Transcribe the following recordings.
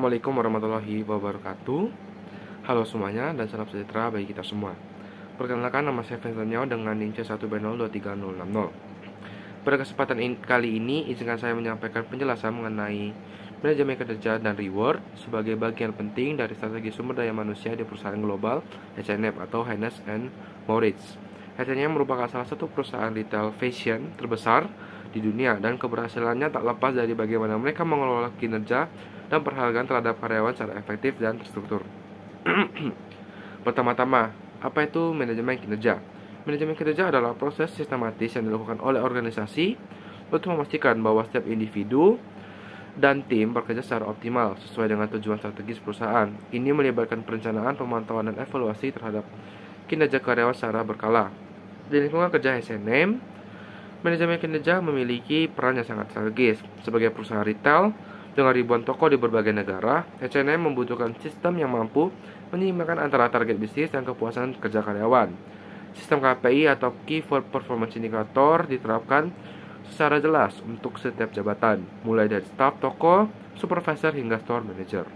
Assalamualaikum warahmatullahi wabarakatuh. Halo semuanya dan salam sejahtera bagi kita semua. Perkenalkan, nama saya Vincent Nyaw dengan NIM C1B0236060. Pada kesempatan kali ini, izinkan saya menyampaikan penjelasan mengenai manajemen kinerja dan reward sebagai bagian penting dari strategi sumber daya manusia di perusahaan global H&M atau Hennes & Mauritz. H&M merupakan salah satu perusahaan retail fashion terbesar di dunia, dan keberhasilannya tak lepas dari bagaimana mereka mengelola kinerja dan penghargaan terhadap karyawan secara efektif dan terstruktur. Pertama-tama, apa itu manajemen kinerja? Manajemen kinerja adalah proses sistematis yang dilakukan oleh organisasi untuk memastikan bahwa setiap individu dan tim bekerja secara optimal sesuai dengan tujuan strategis perusahaan. Ini melibatkan perencanaan, pemantauan, dan evaluasi terhadap kinerja karyawan secara berkala. Di lingkungan kerja H&M, manajemen kinerja memiliki peran yang sangat strategis. Sebagai perusahaan retail dengan ribuan toko di berbagai negara, H&M membutuhkan sistem yang mampu menyeimbangkan antara target bisnis dan kepuasan kerja karyawan. Sistem KPI atau Key Performance Indicator diterapkan secara jelas untuk setiap jabatan, mulai dari staf toko, supervisor, hingga store manager.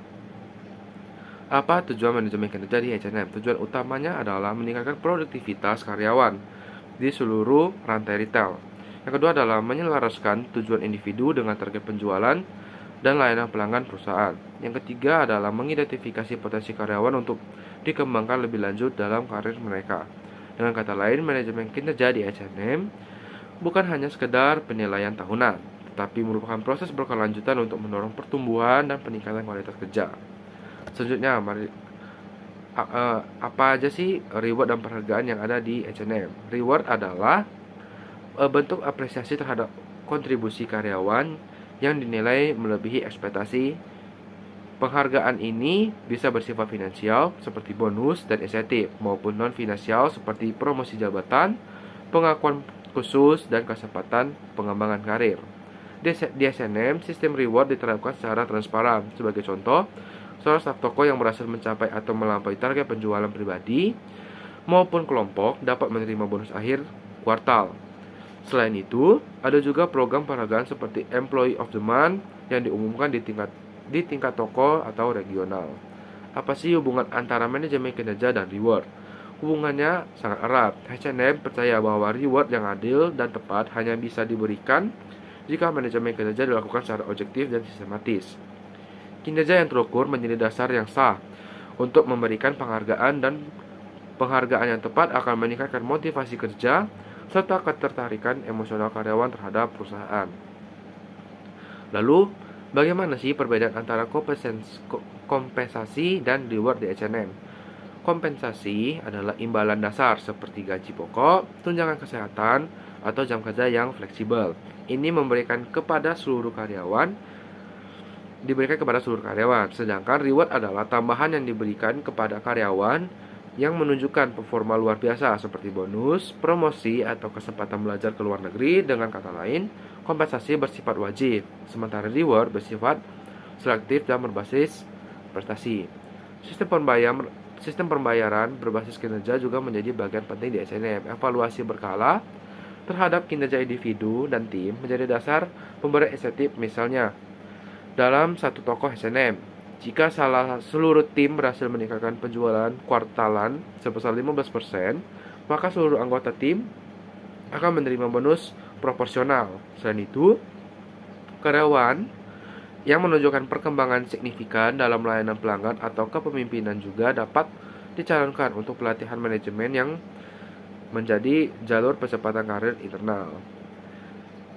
Apa tujuan manajemen kinerja di H&M? Tujuan utamanya adalah meningkatkan produktivitas karyawan di seluruh rantai retail. Yang kedua adalah menyelaraskan tujuan individu dengan target penjualan dan layanan pelanggan perusahaan. Yang ketiga adalah mengidentifikasi potensi karyawan untuk dikembangkan lebih lanjut dalam karir mereka. Dengan kata lain, manajemen kinerja di H&M bukan hanya sekedar penilaian tahunan, tetapi merupakan proses berkelanjutan untuk mendorong pertumbuhan dan peningkatan kualitas kerja. Selanjutnya, apa aja sih reward dan penghargaan yang ada di H&M? Reward adalah bentuk apresiasi terhadap kontribusi karyawan yang dinilai melebihi ekspektasi. Penghargaan ini bisa bersifat finansial seperti bonus dan insentif, maupun non-finansial seperti promosi jabatan, pengakuan khusus, dan kesempatan pengembangan karir. Di H&M, sistem reward diterapkan secara transparan. Sebagai contoh, seorang staf toko yang berhasil mencapai atau melampaui target penjualan pribadi maupun kelompok dapat menerima bonus akhir kuartal. Selain itu, ada juga program penghargaan seperti Employee of the Month yang diumumkan di tingkat toko atau regional. Apa sih hubungan antara manajemen kinerja dan reward? Hubungannya sangat erat. H&M percaya bahwa reward yang adil dan tepat hanya bisa diberikan jika manajemen kinerja dilakukan secara objektif dan sistematis. Kinerja yang terukur menjadi dasar yang sah untuk memberikan penghargaan, dan penghargaan yang tepat akan meningkatkan motivasi kerja serta ketertarikan emosional karyawan terhadap perusahaan. Lalu, bagaimana sih perbedaan antara kompensasi dan reward di H&M? Kompensasi adalah imbalan dasar seperti gaji pokok, tunjangan kesehatan, atau jam kerja yang fleksibel. Ini diberikan kepada seluruh karyawan. Sedangkan reward adalah tambahan yang diberikan kepada karyawan yang menunjukkan performa luar biasa seperti bonus, promosi, atau kesempatan belajar ke luar negeri. Dengan kata lain, kompensasi bersifat wajib, sementara reward bersifat selektif dan berbasis prestasi. Sistem pembayaran berbasis kinerja juga menjadi bagian penting di H&M. Evaluasi berkala terhadap kinerja individu dan tim menjadi dasar pemberian insentif. Misalnya, dalam satu toko H&M, jika seluruh tim berhasil meningkatkan penjualan kuartalan sebesar 15%, maka seluruh anggota tim akan menerima bonus proporsional. Selain itu, karyawan yang menunjukkan perkembangan signifikan dalam layanan pelanggan atau kepemimpinan juga dapat dicalonkan untuk pelatihan manajemen yang menjadi jalur percepatan karir internal.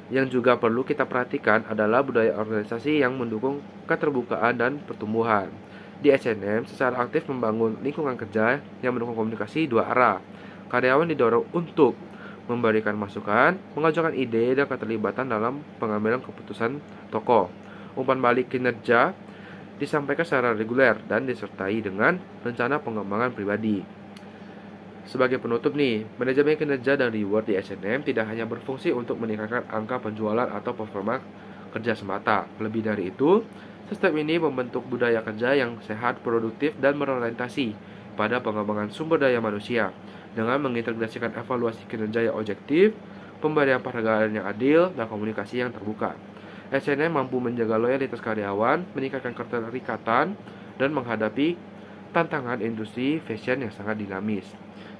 Yang juga perlu kita perhatikan adalah budaya organisasi yang mendukung keterbukaan dan pertumbuhan. Di H&M secara aktif membangun lingkungan kerja yang mendukung komunikasi dua arah. Karyawan didorong untuk memberikan masukan, mengajukan ide, dan keterlibatan dalam pengambilan keputusan toko. Umpan balik kinerja disampaikan secara reguler dan disertai dengan rencana pengembangan pribadi. Sebagai penutup nih, manajemen kinerja dan reward di H&M tidak hanya berfungsi untuk meningkatkan angka penjualan atau performa kerja semata. Lebih dari itu, sistem ini membentuk budaya kerja yang sehat, produktif, dan berorientasi pada pengembangan sumber daya manusia. Dengan mengintegrasikan evaluasi kinerja yang objektif, pemberian penghargaan yang adil, dan komunikasi yang terbuka. SNM mampu menjaga loyalitas karyawan, meningkatkan keterikatan, dan menghadapi tantangan industri fashion yang sangat dinamis.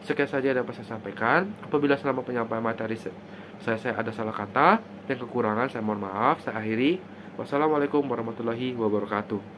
Sekian saja yang dapat saya sampaikan. Apabila selama penyampaian materi saya ada salah kata dan kekurangan, saya mohon maaf. Saya akhiri. Wassalamualaikum warahmatullahi wabarakatuh.